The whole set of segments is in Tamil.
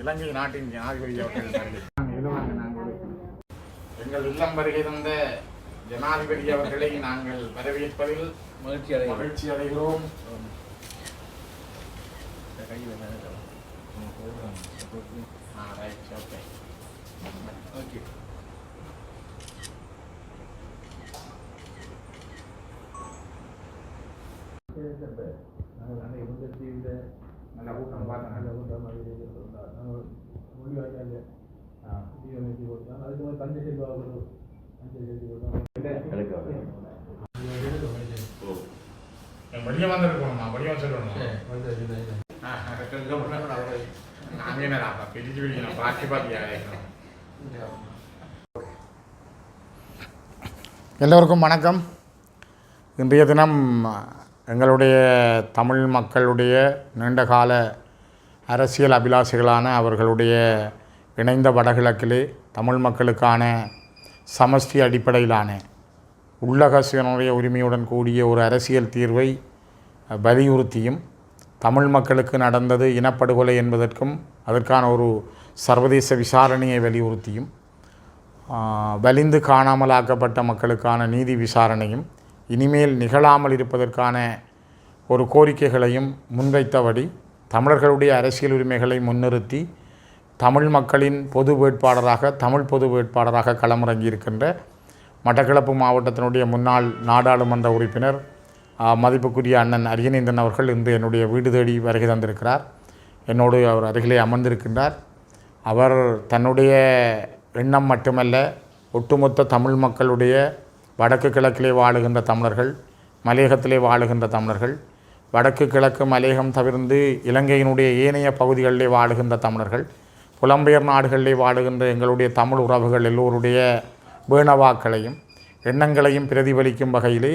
இலங்கை நாட்டின் ஜனாதிபதி அவர்கள் எங்கள் இல்லம் வருகை தந்த ஜனாதிபதி அவர்களை நாங்கள் வரவேற்பதில் மகிழ்ச்சி அடைகிறோம். நல்ல கூட்டம் பார்த்தேன். நல்ல கூட்டம் அதுக்கு தஞ்சை செல்வா வெளியே வந்துருக்கணுமா? வெளியே சொல்லணுமா? பிரிச்சு பிடிக்கணும். பாக்கி பாக்கியா எல்லோருக்கும் வணக்கம். இன்றைய தினம் எங்களுடைய தமிழ் மக்களுடைய நீண்டகால அரசியல் அபிலாஷைகளான அவர்களுடைய இணைந்த வடகிழக்கிலே தமிழ் மக்களுக்கான சமஷ்டி அடிப்படையிலான உள்ளக சுயனுடைய உரிமையுடன் கூடிய ஒரு அரசியல் தீர்வை வலியுறுத்தியும், தமிழ் மக்களுக்கு நடந்தது இனப்படுகொலை என்பதற்கும் அதற்கான ஒரு சர்வதேச விசாரணையை வலியுறுத்தியும், வலிந்து காணாமலாக்கப்பட்ட மக்களுக்கான நீதி விசாரணையும் இனிமேல் நிகழாமல் இருப்பதற்கான ஒரு கோரிக்கைகளையும் முன்வைத்தபடி தமிழர்களுடைய அரசியல் உரிமைகளை முன்னிறுத்தி தமிழ் மக்களின் பொது வேட்பாளராக தமிழ் பொது வேட்பாளராக களமிறங்கியிருக்கின்ற மட்டக்களப்பு மாவட்டத்தினுடைய முன்னாள் நாடாளுமன்ற உறுப்பினர் மதிப்புக்குரிய அண்ணன் அரியநேந்திரன் அவர்கள் இன்று என்னுடைய வீடு தேடி வருகை தந்திருக்கிறார். என்னோடு அவர் அருகிலே அமர்ந்திருக்கின்றார். அவர் தன்னுடைய எண்ணம் மட்டுமல்ல, ஒட்டுமொத்த தமிழ் மக்களுடைய வடக்கு கிழக்கிலே வாழுகின்ற தமிழர்கள், மலையகத்திலே வாழுகின்ற தமிழர்கள், வடக்கு கிழக்கு மலையகம் தவிர்த்து இலங்கையினுடைய ஏனைய பகுதிகளிலே வாழுகின்ற தமிழர்கள், புலம்பெயர் நாடுகளிலே வாழுகின்ற எங்களுடைய தமிழ் உறவுகள் எல்லோருடைய வேணவாக்களையும் எண்ணங்களையும் பிரதிபலிக்கும் வகையிலே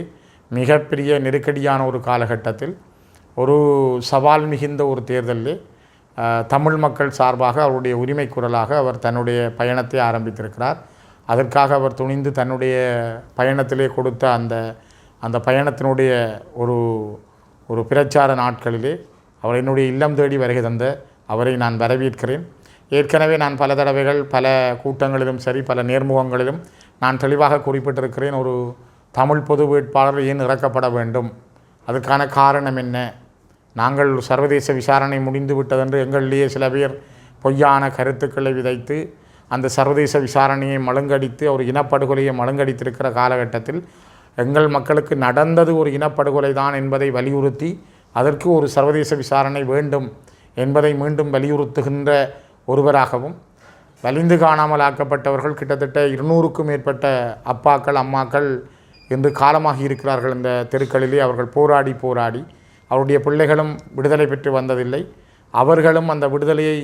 மிகப்பெரிய நெருக்கடியான ஒரு காலகட்டத்தில் ஒரு சவால் மிகுந்த ஒரு தேர்தலிலே தமிழ் மக்கள் சார்பாக அவருடைய உரிமை குரலாக அவர் தன்னுடைய பயணத்தை ஆரம்பித்திருக்கிறார். அதற்காக அவர் துணிந்து தன்னுடைய பயணத்திலே கொடுத்த அந்த பயணத்தினுடைய ஒரு பிரச்சார நாட்களிலே அவர் என்னுடைய இல்லம் தேடி வருகை தந்த அவரை நான் வரவேற்கிறேன். ஏற்கனவே நான் பல தடவைகள் பல கூட்டங்களிலும் சரி பல நேர்முகங்களிலும் நான் தெளிவாக குறிப்பிட்டிருக்கிறேன். ஒரு தமிழ் பொது வேட்பாளர் ஏன் இறக்கப்பட வேண்டும், அதற்கான காரணம் என்ன, நாங்கள் சர்வதேச விசாரணை முடிந்து விட்டதென்று எங்களிலேயே சில பேர் பொய்யான கருத்துக்களை விதைத்து அந்த சர்வதேச விசாரணையை மழுங்கடித்து ஒரு இனப்படுகொலையை மழுங்கடித்திருக்கிற காலகட்டத்தில் எங்கள் மக்களுக்கு நடந்தது ஒரு இனப்படுகொலை தான் என்பதை வலியுறுத்தி அதற்கு ஒரு சர்வதேச விசாரணை வேண்டும் என்பதை மீண்டும் வலியுறுத்துகின்ற ஒருவராகவும், வலிந்து காணாமல் ஆக்கப்பட்டவர்கள் கிட்டத்தட்ட 200க்கும் மேற்பட்ட அப்பாக்கள் அம்மாக்கள் இன்று காலமாகி இருக்கிறார்கள். இந்த தெருக்களிலே அவர்கள் போராடி அவருடைய பிள்ளைகளும் விடுதலை பெற்று வந்ததில்லை, அவர்களும் அந்த விடுதலையை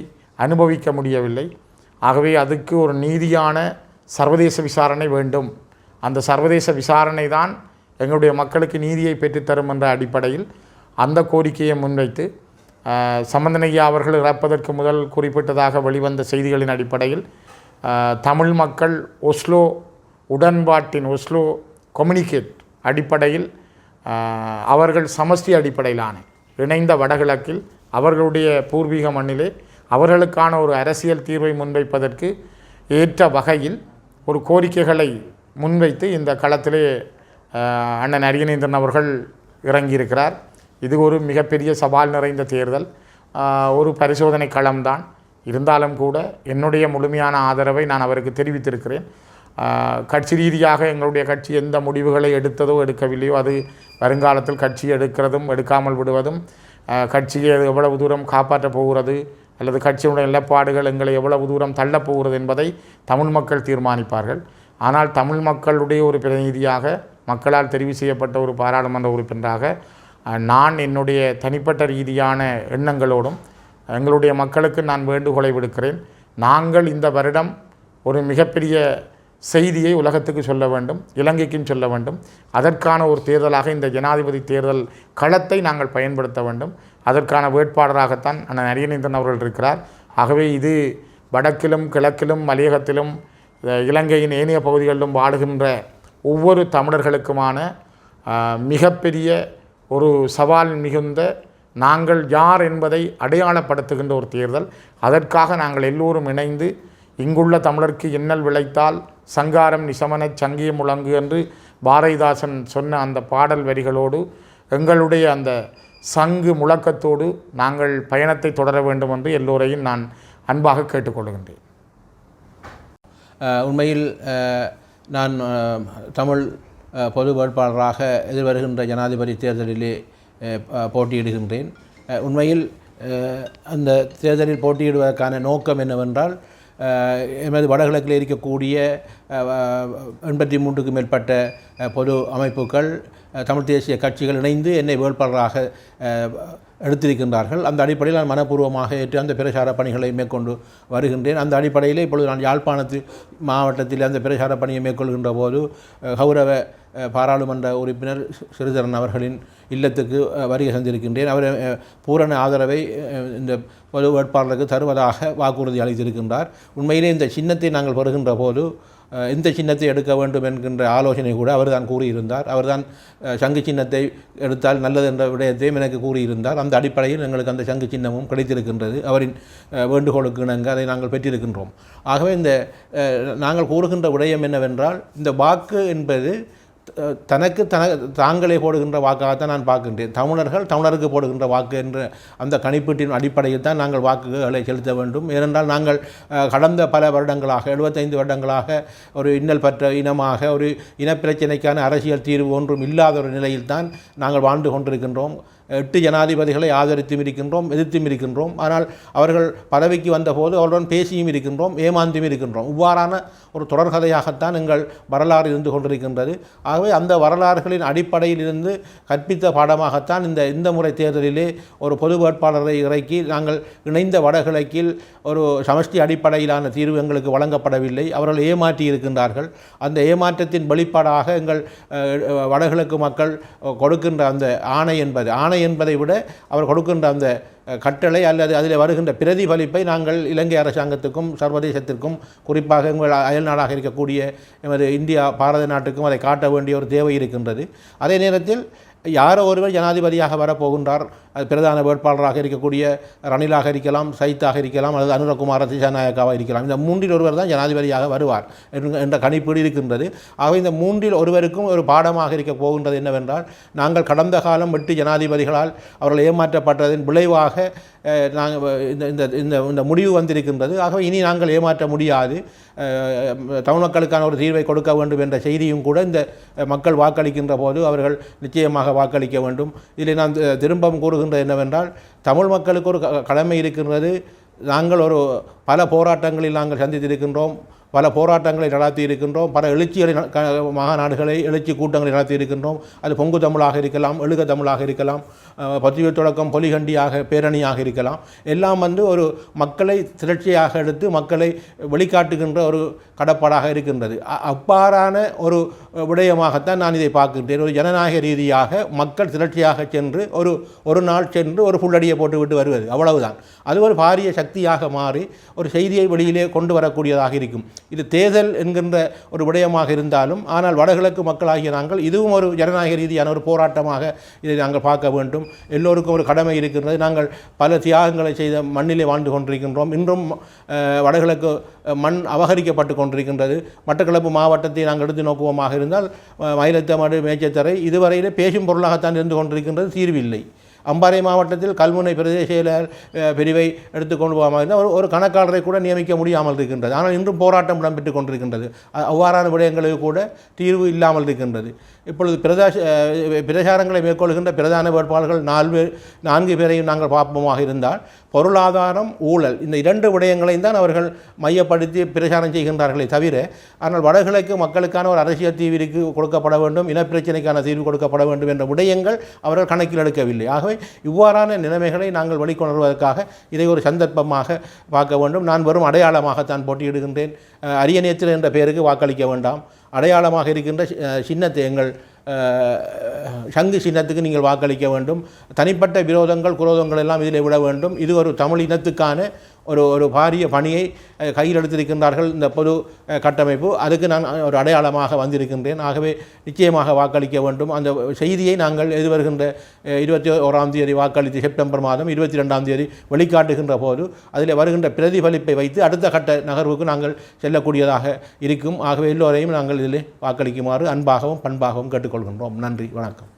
அனுபவிக்க முடியவில்லை. ஆகவே அதுக்கு ஒரு நீதியான சர்வதேச விசாரணை வேண்டும். அந்த சர்வதேச விசாரணை தான் எங்களுடைய மக்களுக்கு நீதியை பெற்றுத்தரும் என்ற அடிப்படையில் அந்த கோரிக்கையை முன்வைத்து சம்பந்தனையா அவர்கள் இறப்பதற்கு முதல் குறிப்பிட்டதாக வெளிவந்த செய்திகளின் அடிப்படையில் தமிழ் மக்கள் ஒஸ்லோ உடன்பாட்டின் ஒஸ்லோ கம்யூனிகேட் அடிப்படையில் அவர்கள் சமஷ்டி அடிப்படையிலான இணைந்த வடகிழக்கில் அவர்களுடைய பூர்வீக மண்ணிலே அவர்களுக்கான ஒரு அரசியல் தீர்வை முன்வைப்பதற்கு ஏற்ற வகையில் ஒரு கோரிக்கைகளை முன்வைத்து இந்த களத்திலே அண்ணன் அரியநேந்திரன் அவர்கள் இறங்கியிருக்கிறார். இது ஒரு மிகப்பெரிய சவால் நிறைந்த தேர்தல், ஒரு பரிசோதனை களம்தான். இருந்தாலும் கூட என்னுடைய முழுமையான ஆதரவை நான் அவருக்கு தெரிவித்திருக்கிறேன். கட்சி ரீதியாக எங்களுடைய கட்சி எந்த முடிவுகளை எடுத்ததோ எடுக்கவில்லையோ அது வருங்காலத்தில் கட்சி எடுக்கிறதும் எடுக்காமல் விடுவதும், கட்சியை எவ்வளவு தூரம் காப்பாற்றப் போகிறது அல்லது கட்சியுடைய நிலப்பாடுகள் எங்களை எவ்வளவு தூரம் தள்ளப்போகிறது என்பதை தமிழ் மக்கள் தீர்மானிப்பார்கள். ஆனால் தமிழ் மக்களுடைய ஒரு பிரதிநிதியாக, மக்களால் தெரிவு செய்யப்பட்ட ஒரு பாராளுமன்ற உறுப்பினராக நான் என்னுடைய தனிப்பட்ட ரீதியான எண்ணங்களோடும் எங்களுடைய மக்களுக்கு நான் வேண்டுகோளை விடுக்கிறேன். நாங்கள் இந்த வருடம் ஒரு மிகப்பெரிய செய்தியை உலகத்துக்கு சொல்ல வேண்டும், இலங்கைக்கும் சொல்ல வேண்டும். அதற்கான ஒரு தேர்தலாக இந்த ஜனாதிபதி தேர்தல் களத்தை நாங்கள் பயன்படுத்த வேண்டும். அதற்கான வேட்பாளராகத்தான் அண்ணன் அரியநேந்திரன் அவர்கள் இருக்கிறார். ஆகவே இது வடக்கிலும் கிழக்கிலும் மலையகத்திலும் இலங்கையின் ஏனைய பகுதிகளிலும் வாழுகின்ற ஒவ்வொரு தமிழர்களுக்குமான மிகப்பெரிய ஒரு சவால் மிகுந்த நாங்கள் யார் என்பதை அடையாளப்படுத்துகின்ற ஒரு தேர்தல். அதற்காக நாங்கள் எல்லோரும் இணைந்து இங்குள்ள தமிழருக்கு இன்னல் விளைத்தால் சங்காரம் நிசமன சங்கிய முழங்கு என்று பாரதிதாசன் சொன்ன அந்த பாடல் வரிகளோடு எங்களுடைய அந்த சங்கு முழக்கத்தோடு நாங்கள் பயணத்தை தொடர வேண்டும் என்று எல்லோரையும் நான் அன்பாக கேட்டுக்கொள்கின்றேன். உண்மையில் நான் தமிழ் பொது வேட்பாளராக எதிர்வருகின்ற ஜனாதிபதி தேர்தலிலே போட்டியிடுகின்றேன். உண்மையில் அந்த தேர்தலில் போட்டியிடுவதற்கான நோக்கம் என்னவென்றால், எமது வடகிழக்கில் இருக்கக்கூடிய 83க்கும் மேற்பட்ட பொது அமைப்புகள், தமிழ் தேசிய கட்சிகள் இணைந்து என்னை வேட்பாளராக எடுத்திருக்கின்றார்கள். அந்த அடிப்படையில் நான் மனப்பூர்வமாக ஏற்று அந்த பிரச்சார பணிகளை மேற்கொண்டு வருகின்றேன். அந்த அடிப்படையில் இப்பொழுது நான் யாழ்ப்பாணத்து மாவட்டத்தில் அந்த பிரச்சார பணியை மேற்கொள்கின்ற போது கௌரவ பாராளுமன்ற உறுப்பினர் ஸ்ரீதரன் அவர்களின் இல்லத்துக்கு வருகை தந்திருக்கின்றேன். அவர் பூரண ஆதரவை இந்த பொது வேட்பாளருக்கு தருவதாக வாக்குறுதி அளித்திருக்கின்றார். உண்மையிலே இந்த சின்னத்தை நாங்கள் பெறுகின்ற போது எந்த சின்னத்தை எடுக்க வேண்டும் என்கின்ற ஆலோசனை கூட அவர் தான் கூறியிருந்தார். அவர்தான் சங்கு சின்னத்தை எடுத்தால் நல்லது என்ற விடயத்தையும் எனக்கு கூறியிருந்தார். அந்த அடிப்படையில் எங்களுக்கு அந்த சங்கு சின்னமும் கிடைத்திருக்கின்றது. அவரின் வேண்டுகோளுக்கு இணங்க அதை நாங்கள் பெற்றிருக்கின்றோம். ஆகவே இந்த நாங்கள் கூறுகின்ற விடயம் என்னவென்றால், இந்த வாக்கு என்பது தாங்களே போடுகின்ற வாக்காகத்தான் நான் பார்க்கின்றேன். தமிழருக்கு போடுகின்ற வாக்கு என்ற அந்த கணிப்பீட்டின் அடிப்படையில் தான் நாங்கள் வாக்குகளை செலுத்த வேண்டும். ஏனென்றால் நாங்கள் கடந்த பல வருடங்களாக 75 வருடங்களாக ஒரு இன்னல் பற்ற இனமாக, ஒரு இனப்பிரச்சினைக்கான அரசியல் தீர்வு ஒன்றும் இல்லாத ஒரு நிலையில் தான் நாங்கள் வாழ்ந்து கொண்டிருக்கின்றோம். 8 ஜனாதிபதிகளை ஆதரித்தும் இருக்கின்றோம், எதிர்த்தும் இருக்கின்றோம். ஆனால் அவர்கள் பதவிக்கு வந்தபோது அவருடன் பேசியும் இருக்கின்றோம், ஏமாந்தும் இருக்கின்றோம். இவ்வாறான ஒரு தொடர்கதையாகத்தான் எங்கள் வரலாறு இருந்து கொண்டிருக்கின்றது. ஆகவே அந்த வரலாறுகளின் அடிப்படையில் இருந்து கற்பித்த பாடமாகத்தான் இந்த முறை தேர்தலிலே ஒரு பொது வேட்பாளரை இறக்கி நாங்கள் இணைந்த வடகிழக்கில் ஒரு சமஷ்டி அடிப்படையிலான தீர்வு எங்களுக்கு வழங்கப்படவில்லை. அவர்கள் ஏமாற்றி இருக்கின்றார்கள். அந்த ஏமாற்றத்தின் வெளிப்பாடாக எங்கள் வடகிழக்கு மக்கள் கொடுக்கின்ற அந்த ஆணை என்பதை விட அவர் கொடுக்கின்ற அந்த கட்டளை அல்லது அதில் வருகின்ற பிரதிபலிப்பை நாங்கள் இலங்கை அரசாங்கத்துக்கும் சர்வதேசத்திற்கும், குறிப்பாக எங்கள் அயல் நாடாக இருக்கக்கூடிய எமது இந்தியா பாரத நாட்டுக்கும் அதை காட்ட வேண்டிய ஒரு தேவை இருக்கின்றது. அதே நேரத்தில் யாரோ ஒருவர் ஜனாதிபதியாக வரப்போகின்றார். அது பிரதான வேட்பாளராக இருக்கக்கூடிய ரணிலாக இருக்கலாம், சைத்தாக இருக்கலாம், அல்லது அனுரகுமார திசாநாயக்காவாக இருக்கலாம். இந்த 3இல் ஒருவர் தான் ஜனாதிபதியாக வருவார் என்ற கணிப்பீடு இருக்கின்றது. ஆக இந்த 3இல் ஒருவருக்கும் ஒரு பாடமாக இருக்க போகின்றது என்னவென்றால், நாங்கள் கடந்த காலம் 8 ஜனாதிபதிகளால் அவர்கள் ஏமாற்றப்பட்டதன் விளைவாக இந்த முடிவு வந்திருக்கின்றது. ஆகவே இனி நாங்கள் ஏமாற்ற முடியாது, தமிழ் மக்களுக்கான ஒரு தீர்வை கொடுக்க வேண்டும் என்ற செய்தியும் கூட இந்த மக்கள் வாக்களிக்கின்ற போது அவர்கள் நிச்சயமாக வாக்களிக்க வேண்டும். இதில் நான் திரும்பவும் கூறுகின்றது என்னவென்றால், தமிழ் மக்களுக்கு ஒரு கடமை இருக்கின்றது. நாங்கள் பல போராட்டங்களில் நாங்கள் சந்தித்திருக்கின்றோம், பல போராட்டங்களை நடத்தி இருக்கின்றோம், பல எழுச்சிகளை மாநாடுகளை எழுச்சி கூட்டங்களை நடத்தி இருக்கின்றோம். அது பொங்கு தமிழாக இருக்கலாம், எழுக தமிழாக இருக்கலாம், பத்திரிகை தொடக்கம் பொலிகண்டியாக பேரணியாக இருக்கலாம். எல்லாம் ஒரு மக்களை திரட்சியாக எடுத்து மக்களை வெளிக்காட்டுகின்ற ஒரு கடப்பாடாக இருக்கின்றது. அவ்வாறான ஒரு விடயமாகத்தான் நான் இதை பார்க்கின்றேன். ஒரு ஜனநாயக ரீதியாக மக்கள் திரட்சியாக சென்று ஒரு நாள் சென்று ஒரு புல்லடியை போட்டுவிட்டு வருவது, அவ்வளவுதான். அது ஒரு பாரிய சக்தியாக மாறி ஒரு செய்தியை வெளியிலே கொண்டு வரக்கூடியதாக இருக்கும். இது தேர்தல் என்கின்ற ஒரு விடயமாக இருந்தாலும், ஆனால் வடகிழக்கு மக்களாகிய நாங்கள் இதுவும் ஒரு ஜனநாயக ரீதியான ஒரு போராட்டமாக இதை நாங்கள் பார்க்க வேண்டும். எல்லோருக்கும் ஒரு கடமை இருக்கின்றது. நாங்கள் பல தியாகங்களை செய்த மண்ணிலே வாழ்ந்து கொண்டிருக்கின்றோம். இன்றும் வடகிழக்கு மண் அபகரிக்கப்பட்டு கொண்டிருக்கின்றது. மட்டக்களப்பு மாவட்டத்தை நாங்கள் எடுத்து நோக்குவோமாக இருந்தால், மயிலத்தமடு, மேச்சத்தரை இதுவரையிலே பேசும் பொருளாகத்தான் இருந்து கொண்டிருக்கின்றது, தீர்வில்லை. அம்பாறை மாவட்டத்தில் கல்முனை பிரதேச செயலர் பிரிவை எடுத்துக்கொண்டு போகாமல் இருந்தால் ஒரு கணக்காளரை கூட நியமிக்க முடியாமல் இருக்கின்றது. ஆனால் இன்றும் போராட்டம் இடம்பெற்று கொண்டிருக்கின்றது. அவ்வாறான விடயங்களுக்கு கூட தீர்வு இல்லாமல் இருக்கின்றது. இப்பொழுது பிரச்சாரங்களை மேற்கொள்கின்ற பிரதான வேட்பாளர்கள் 4 பேரையும் நாங்கள் பார்ப்போமாக இருந்தால், பொருளாதாரம், ஊழல், இந்த 2 விடயங்களையும் தான் அவர்கள் மையப்படுத்தி பிரச்சாரம் செய்கின்றார்களே தவிர, ஆனால் வடகிழக்கு மக்களுக்கான ஒரு அரசியல் தீர்விற்கு கொடுக்கப்பட வேண்டும், இனப்பிரச்சனைக்கான தீர்வு கொடுக்கப்பட வேண்டும் என்ற விடயங்கள் அவர்கள் கணக்கில் எடுக்கவில்லை. ஆகவே இவ்வாறான நிலைமைகளை நாங்கள் வெளிக்கொணர்வதற்காக இதை ஒரு சந்தர்ப்பமாக பார்க்க வேண்டும். நான் வெறும் அடையாளமாகத்தான் போட்டியிடுகின்றேன். அரியநேத்திரன் என்ற பெயருக்கு வாக்களிக்க வேண்டாம். அடையாளமாக இருக்கின்ற சின்னத்தை, எங்கள் சங்கு சின்னத்துக்கு நீங்கள் வாக்களிக்க வேண்டும். தனிப்பட்ட விரோதங்கள் குரோதங்கள் எல்லாம் இதில் விட வேண்டும். இது ஒரு தமிழ் இனத்துக்கான ஒரு பாரிய பணியை கையில் எடுத்திருக்கின்றார்கள் இந்த பொது கட்டமைப்பு. அதுக்கு நான் ஒரு அடையாளமாக வந்திருக்கின்றேன். ஆகவே நிச்சயமாக வாக்களிக்க வேண்டும். அந்த செய்தியை நாங்கள் எதிர்வருகின்ற 21ஆம் தேதி வாக்களித்து செப்டம்பர் மாதம் 22ஆம் தேதி வெளிக்காட்டுகின்ற போது அதில் வருகின்ற பிரதிபலிப்பை வைத்து அடுத்த கட்ட நகர்வுக்கு நாங்கள் செல்லக்கூடியதாக இருக்கும். ஆகவே எல்லோரையும் நாங்கள் இதில் வாக்களிக்குமாறு அன்பாகவும் பண்பாகவும் கேட்டுக்கொள்கின்றோம். நன்றி, வணக்கம்.